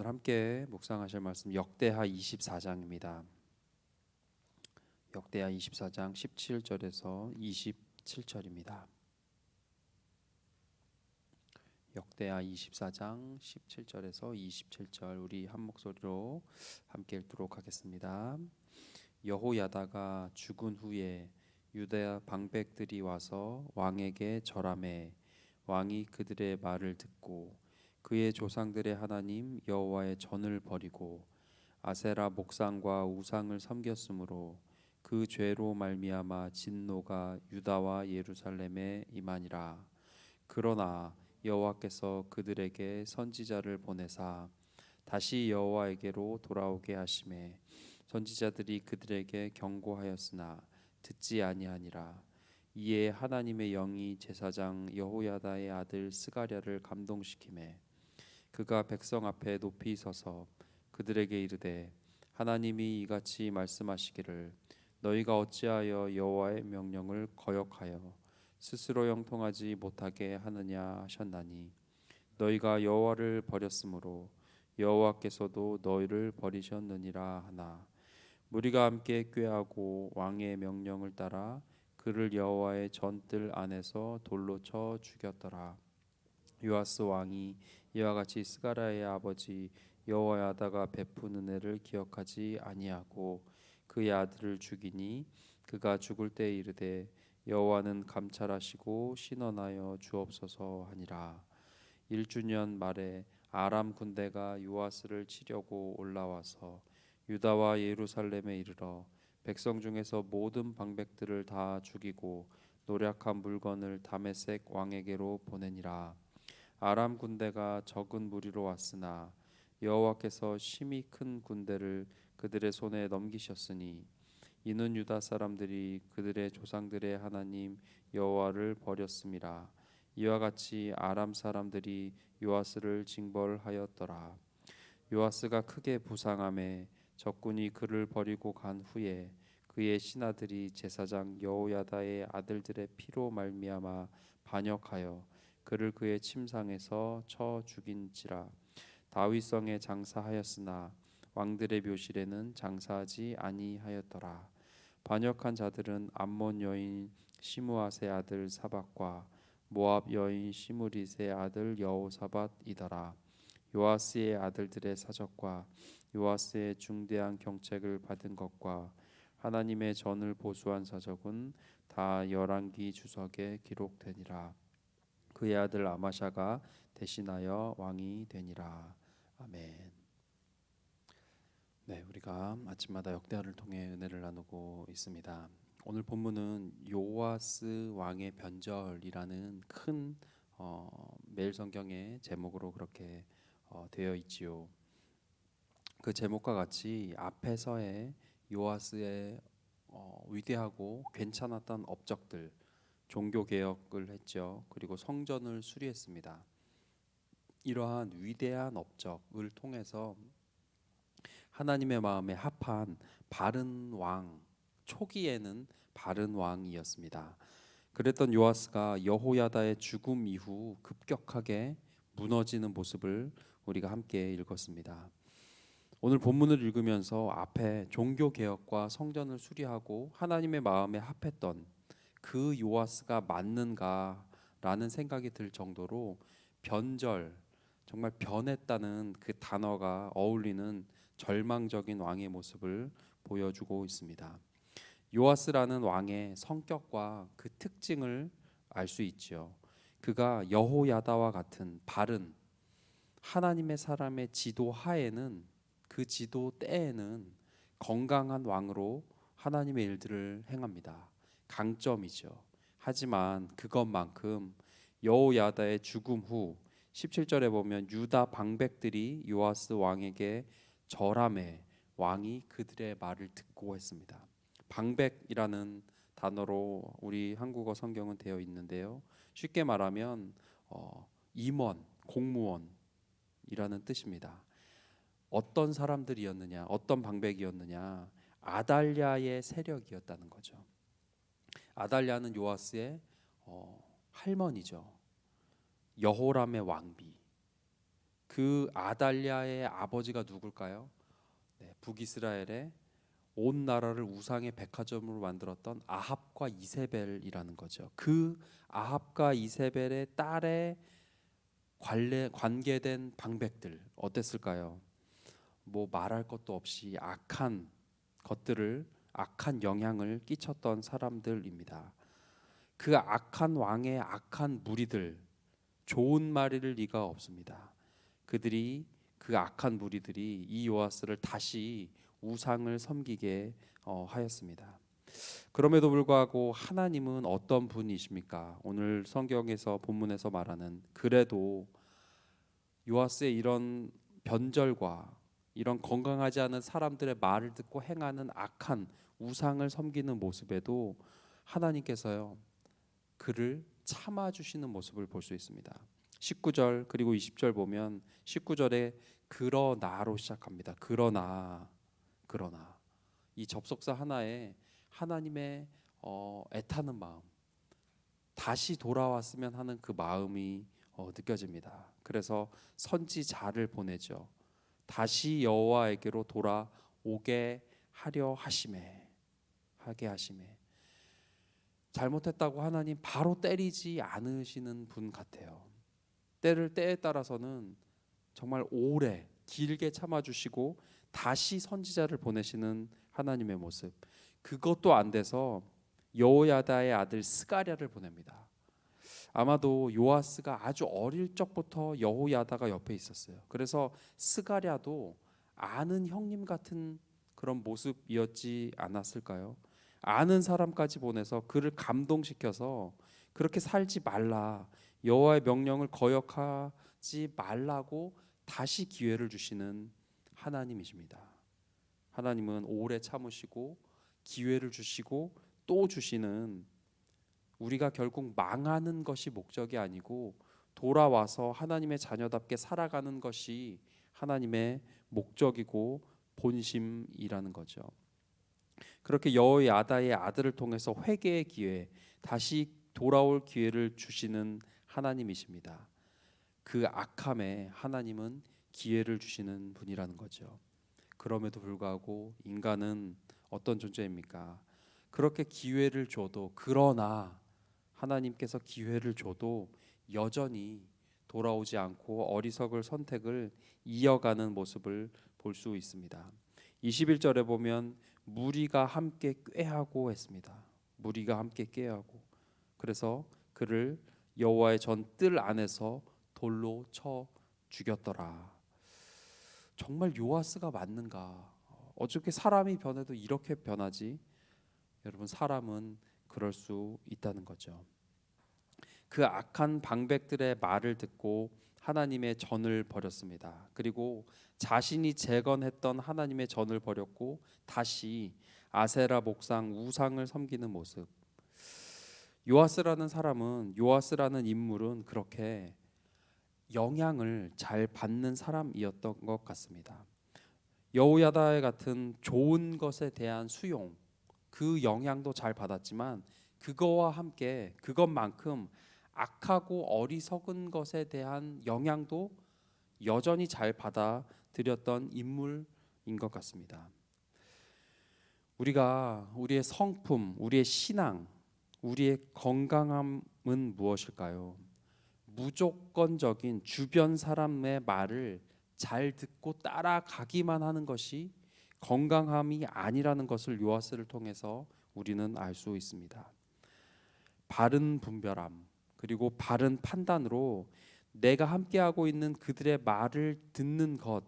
오늘 함께 묵상하실 말씀 역대하 24장입니다. 역대하 24장 17절에서 27절입니다. 역대하 24장 17절에서 27절 우리 한 목소리로 함께 읽도록 하겠습니다. 여호야다가 죽은 후에 유다 방백들이 와서 왕에게 절하매 왕이 그들의 말을 듣고 그의 조상들의 하나님 여호와의 전을 버리고 아세라 목상과 우상을 섬겼으므로 그 죄로 말미암아 진노가 유다와 예루살렘에 임하니라. 그러나 여호와께서 그들에게 선지자를 보내사 다시 여호와에게로 돌아오게 하시매 선지자들이 그들에게 경고하였으나 듣지 아니하니라. 이에 하나님의 영이 제사장 여호야다의 아들 스가랴를 감동시키매 그가 백성 앞에 높이 서서 그들에게 이르되 하나님이 이같이 말씀하시기를 너희가 어찌하여 여호와의 명령을 거역하여 스스로 형통하지 못하게 하느냐 하셨나니 너희가 여호와를 버렸으므로 여호와께서도 너희를 버리셨느니라 하나 무리가 함께 꾀하고 왕의 명령을 따라 그를 여호와의 전뜰 안에서 돌로 쳐 죽였더라. 요아스 왕이 이와 같이 스가랴의 아버지 여호야다가 베푼 은혜를 기억하지 아니하고 그의 아들을 죽이니 그가 죽을 때 이르되 여호와는 감찰하시고 신원하여 주옵소서 하니라. 1주년 말에 아람 군대가 요아스를 치려고 올라와서 유다와 예루살렘에 이르러 백성 중에서 모든 방백들을 다 죽이고 노략한 물건을 다메섹 왕에게로 보내니라. 아람 군대가 적은 무리로 왔으나 여호와께서 심히 큰 군대를 그들의 손에 넘기셨으니 이는 유다 사람들이 그들의 조상들의 하나님 여호와를 버렸음이라. 이와 같이 아람 사람들이 요아스를 징벌하였더라. 요아스가 크게 부상함에 적군이 그를 버리고 간 후에 그의 신하들이 제사장 여호야다의 아들들의 피로 말미암아 반역하여 그를 그의 침상에서 쳐 죽인지라. 다윗성에 장사하였으나 왕들의 묘실에는 장사하지 아니하였더라. 반역한 자들은 암몬 여인 시므앗의 아들 사박과 모압 여인 시므릿의 아들 여호사밧이더라. 요아스의 아들들의 사적과 요아스의 중대한 경책을 받은 것과 하나님의 전을 보수한 사적은 다 열왕기 주석에 기록되니라. 그의 아들 아마샤가 대신하여 왕이 되니라. 아멘. 네, 우리가 아침마다 역대하를 통해 은혜를 나누고 있습니다. 오늘 본문은 요아스 왕의 변절이라는 큰 매일 성경의 제목으로 그렇게 되어 있지요. 그 제목과 같이 앞에서의 요아스의 위대하고 괜찮았던 업적들, 종교 개혁을 했죠. 그리고 성전을 수리했습니다. 이러한 위대한 업적을 통해서 하나님의 마음에 합한 바른 왕, 초기에는 바른 왕이었습니다. 그랬던 요아스가 여호야다의 죽음 이후 급격하게 무너지는 모습을 우리가 함께 읽었습니다. 오늘 본문을 읽으면서 앞에 종교 개혁과 성전을 수리하고 하나님의 마음에 합했던 그 요아스가 맞는가라는 생각이 들 정도로 변절, 정말 변했다는 그 단어가 어울리는 절망적인 왕의 모습을 보여주고 있습니다. 요아스라는 왕의 성격과 그 특징을 알 수 있죠. 그가 여호야다와 같은 바른 하나님의 사람의 지도 하에는 그 지도 때에는 건강한 왕으로 하나님의 일들을 행합니다. 강점이죠. 하지만 그것만큼 여호야다의 죽음 후 17절에 보면 유다 방백들이 요아스 왕에게 절하매 왕이 그들의 말을 듣고 했습니다. 방백이라는 단어로 우리 한국어 성경은 되어 있는데요. 쉽게 말하면 임원, 공무원이라는 뜻입니다. 어떤 사람들이었느냐, 어떤 방백이었느냐, 아달랴의 세력이었다는 거죠. 아달랴는 요아스의 할머니죠. 여호람의 왕비. 그 아달랴의 아버지가 누굴까요? 네, 북이스라엘의 온 나라를 우상의 백화점으로 만들었던 아합과 이세벨이라는 거죠. 그 아합과 이세벨의 딸의 관계된 방백들 어땠을까요? 뭐 말할 것도 없이 악한 영향을 끼쳤던 사람들입니다. 그 악한 왕의 악한 무리들, 좋은 말 잃을 리가 없습니다. 그 악한 무리들이 이 요아스를 다시 우상을 섬기게 하였습니다. 그럼에도 불구하고 하나님은 어떤 분이십니까? 오늘 성경에서 본문에서 말하는 그래도 요아스의 이런 변절과 이런 건강하지 않은 사람들의 말을 듣고 행하는 악한 우상을 섬기는 모습에도 하나님께서요 그를 참아 주시는 모습을 볼 수 있습니다. 19절 그리고 20절 보면 19절에 그러나로 시작합니다. 그러나 이 접속사 하나에 하나님의 애타는 마음, 다시 돌아왔으면 하는 그 마음이 느껴집니다. 그래서 선지자를 보내죠. 다시 여호와에게로 돌아오게 하게 하심에 잘못했다고 하나님 바로 때리지 않으시는 분 같아요. 때에 따라서는 정말 오래 길게 참아주시고 다시 선지자를 보내시는 하나님의 모습. 그것도 안 돼서 여호야다의 아들 스가랴를 보냅니다. 아마도 요아스가 아주 어릴 적부터 여호야다가 옆에 있었어요. 그래서 스가랴도 아는 형님 같은 그런 모습이었지 않았을까요? 아는 사람까지 보내서 그를 감동시켜서 그렇게 살지 말라, 여호와의 명령을 거역하지 말라고 다시 기회를 주시는 하나님이십니다. 하나님은 오래 참으시고 기회를 주시고 또 주시는, 우리가 결국 망하는 것이 목적이 아니고 돌아와서 하나님의 자녀답게 살아가는 것이 하나님의 목적이고 본심이라는 거죠. 그렇게 여호야다의 아들을 통해서 회개의 기회, 다시 돌아올 기회를 주시는 하나님이십니다. 그 악함에 하나님은 기회를 주시는 분이라는 거죠. 그럼에도 불구하고 인간은 어떤 존재입니까? 그렇게 기회를 줘도, 그러나 하나님께서 기회를 줘도 여전히 돌아오지 않고 어리석을 선택을 이어가는 모습을 볼 수 있습니다. 21절에 보면 무리가 함께 꾀하고 했습니다. 무리가 함께 꾀하고, 그래서 그를 여호와의 전 뜰 안에서 돌로 쳐 죽였더라. 정말 요아스가 맞는가? 어떻게 사람이 변해도 이렇게 변하지? 여러분, 사람은 그럴 수 있다는 거죠. 그 악한 방백들의 말을 듣고 하나님의 전을 버렸습니다. 그리고 자신이 재건했던 하나님의 전을 버렸고 다시 아세라 목상 우상을 섬기는 모습. 요아스라는 인물은 그렇게 영향을 잘 받는 사람이었던 것 같습니다. 여호야다 같은 좋은 것에 대한 수용, 그 영향도 잘 받았지만 그거와 함께 그것만큼 악하고 어리석은 것에 대한 영향도 여전히 잘 받아들였던 인물인 것 같습니다. 우리가 우리의 성품, 우리의 신앙, 우리의 건강함은 무엇일까요? 무조건적인 주변 사람의 말을 잘 듣고 따라가기만 하는 것이 건강함이 아니라는 것을 요아스를 통해서 우리는 알 수 있습니다. 바른 분별함, 그리고 바른 판단으로 내가 함께하고 있는 그들의 말을 듣는 것,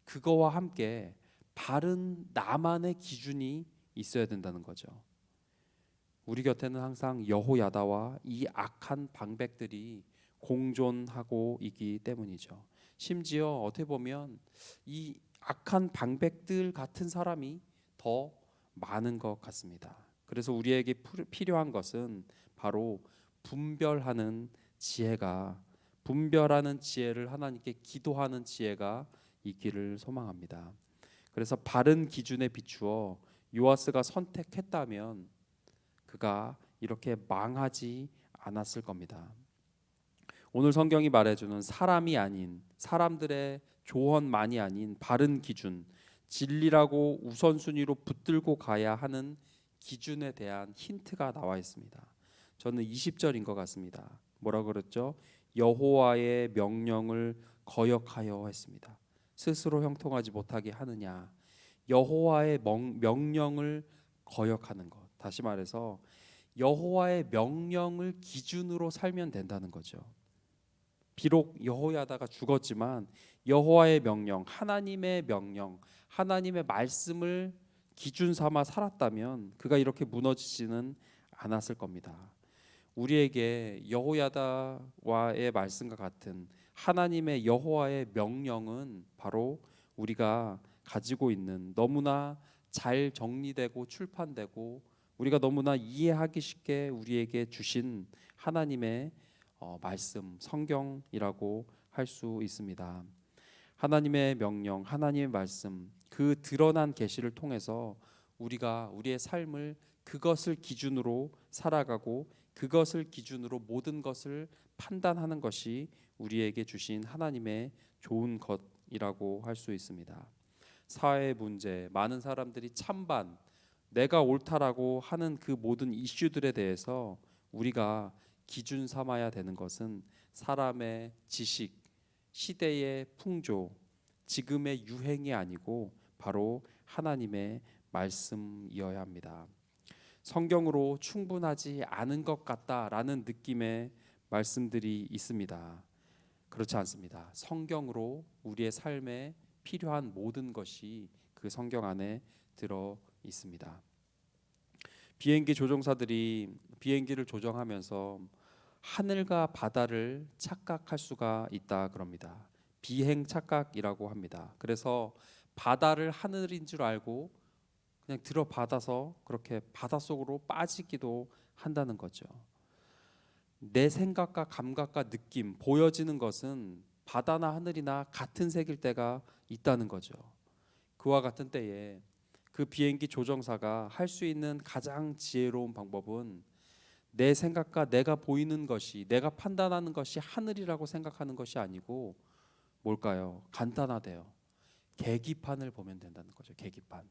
그거와 함께 바른 나만의 기준이 있어야 된다는 거죠. 우리 곁에는 항상 여호야다와 이 악한 방백들이 공존하고 있기 때문이죠. 심지어 어떻게 보면 이 악한 방백들 같은 사람이 더 많은 것 같습니다. 그래서 우리에게 필요한 것은 바로 분별하는 지혜를 하나님께 기도하는 지혜가 있기를 소망합니다. 그래서 바른 기준에 비추어 요아스가 선택했다면 그가 이렇게 망하지 않았을 겁니다. 오늘 성경이 말해주는 사람이 아닌, 사람들의 조언만이 아닌 바른 기준, 진리라고 우선순위로 붙들고 가야 하는 기준에 대한 힌트가 나와 있습니다. 저는 20절인 것 같습니다. 뭐라 그랬죠? 여호와의 명령을 거역하여 했습니다. 스스로 형통하지 못하게 하느냐. 여호와의 명령을 거역하는 것. 다시 말해서 여호와의 명령을 기준으로 살면 된다는 거죠. 비록 여호야다가 죽었지만 여호와의 명령, 하나님의 명령, 하나님의 말씀을 기준 삼아 살았다면 그가 이렇게 무너지지는 않았을 겁니다. 우리에게 여호야다와의 말씀과 같은 하나님의 여호와의 명령은 바로 우리가 가지고 있는 너무나 잘 정리되고 출판되고 우리가 너무나 이해하기 쉽게 우리에게 주신 하나님의 말씀, 성경이라고 할 수 있습니다. 하나님의 명령, 하나님의 말씀, 그 드러난 계시를 통해서 우리가 우리의 삶을 그것을 기준으로 살아가고 그것을 기준으로 모든 것을 판단하는 것이 우리에게 주신 하나님의 좋은 것이라고 할 수 있습니다. 사회 문제, 많은 사람들이 찬반, 내가 옳다라고 하는 그 모든 이슈들에 대해서 우리가 기준 삼아야 되는 것은 사람의 지식, 시대의 풍조, 지금의 유행이 아니고 바로 하나님의 말씀이어야 합니다. 성경으로 충분하지 않은 것 같다라는 느낌의 말씀들이 있습니다. 그렇지 않습니다. 성경으로 우리의 삶에 필요한 모든 것이 그 성경 안에 들어 있습니다. 비행기 조종사들이 비행기를 조정하면서 하늘과 바다를 착각할 수가 있다 그럽니다. 비행 착각이라고 합니다. 그래서 바다를 하늘인 줄 알고 그냥 들어받아서 그렇게 바닷속으로 빠지기도 한다는 거죠. 내 생각과 감각과 느낌, 보여지는 것은 바다나 하늘이나 같은 색일 때가 있다는 거죠. 그와 같은 때에 그 비행기 조정사가 할 수 있는 가장 지혜로운 방법은 내 생각과 내가 보이는 것이, 내가 판단하는 것이 하늘이라고 생각하는 것이 아니고 뭘까요? 간단하대요. 계기판을 보면 된다는 거죠. 계기판.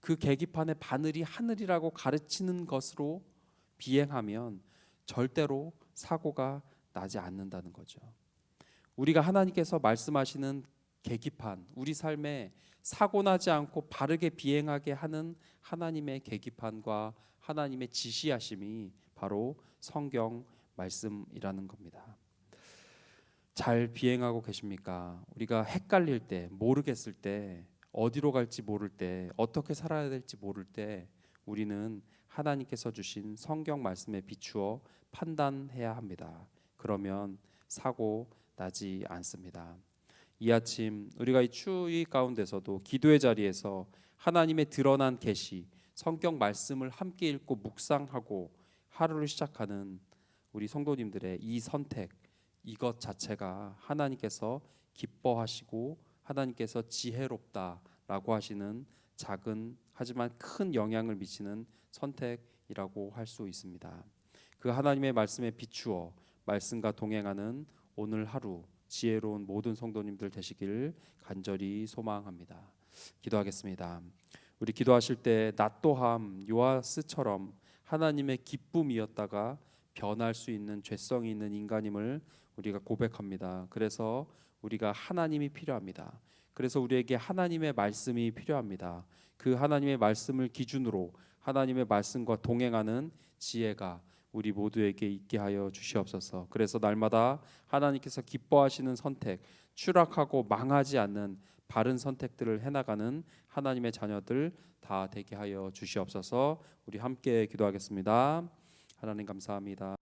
그 계기판의 바늘이 하늘이라고 가르치는 것으로 비행하면 절대로 사고가 나지 않는다는 거죠. 우리가 하나님께서 말씀하시는 계기판, 우리 삶에 사고 나지 않고 바르게 비행하게 하는 하나님의 계기판과 하나님의 지시하심이 바로 성경 말씀이라는 겁니다. 잘 비행하고 계십니까? 우리가 헷갈릴 때, 모르겠을 때, 어디로 갈지 모를 때, 어떻게 살아야 될지 모를 때 우리는 하나님께서 주신 성경 말씀에 비추어 판단해야 합니다. 그러면 사고 나지 않습니다. 이 아침 우리가 이 추위 가운데서도 기도의 자리에서 하나님의 드러난 계시, 성경 말씀을 함께 읽고 묵상하고 하루를 시작하는 우리 성도님들의 이 선택, 이것 자체가 하나님께서 기뻐하시고 하나님께서 지혜롭다라고 하시는 작은 하지만 큰 영향을 미치는 선택이라고 할 수 있습니다. 그 하나님의 말씀에 비추어 말씀과 동행하는 오늘 하루 지혜로운 모든 성도님들 되시길 간절히 소망합니다. 기도하겠습니다. 우리 기도하실 때 나 또한 요아스처럼 하나님의 기쁨이었다가 변할 수 있는 죄성이 있는 인간임을 우리가 고백합니다. 그래서 우리가 하나님이 필요합니다. 그래서 우리에게 하나님의 말씀이 필요합니다. 그 하나님의 말씀을 기준으로 하나님의 말씀과 동행하는 지혜가 우리 모두에게 있게 하여 주시옵소서. 그래서 날마다 하나님께서 기뻐하시는 선택, 추락하고 망하지 않는 바른 선택들을 해나가는 하나님의 자녀들 다 되게 하여 주시옵소서. 우리 함께 기도하겠습니다. 하나님 감사합니다.